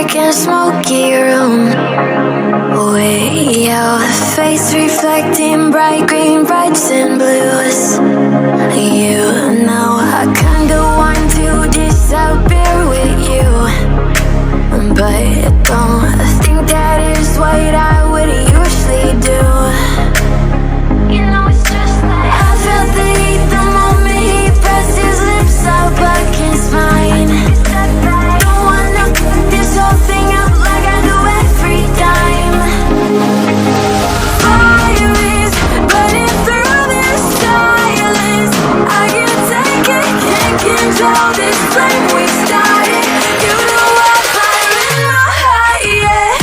dark and smoky room, with your face reflecting bright green, brights and blues. You know I kinda want to disappear with you, but don't think that is what I would usually do. You know it's just like I felt the heat the moment he pressed his lips up against mine. Don't wanna put this whole thing up like I do every time. Fire is burning through this silence. I can't take it, can't control this flame we started. You know I'm flying high, yeah.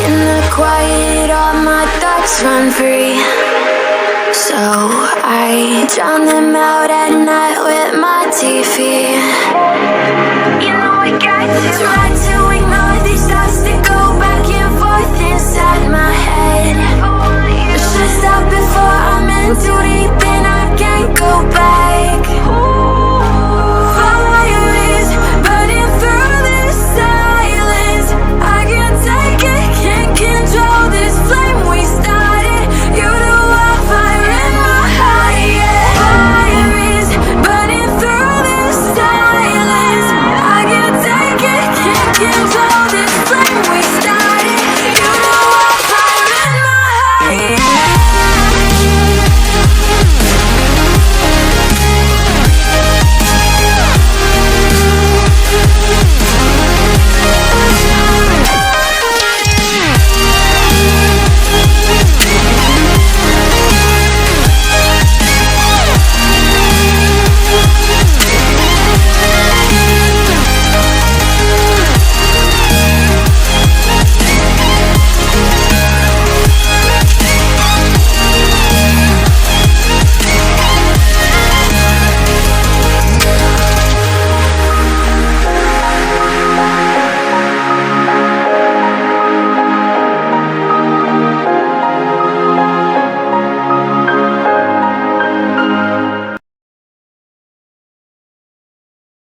In the quiet, all my thoughts run free, so I drown them out at night with my TV.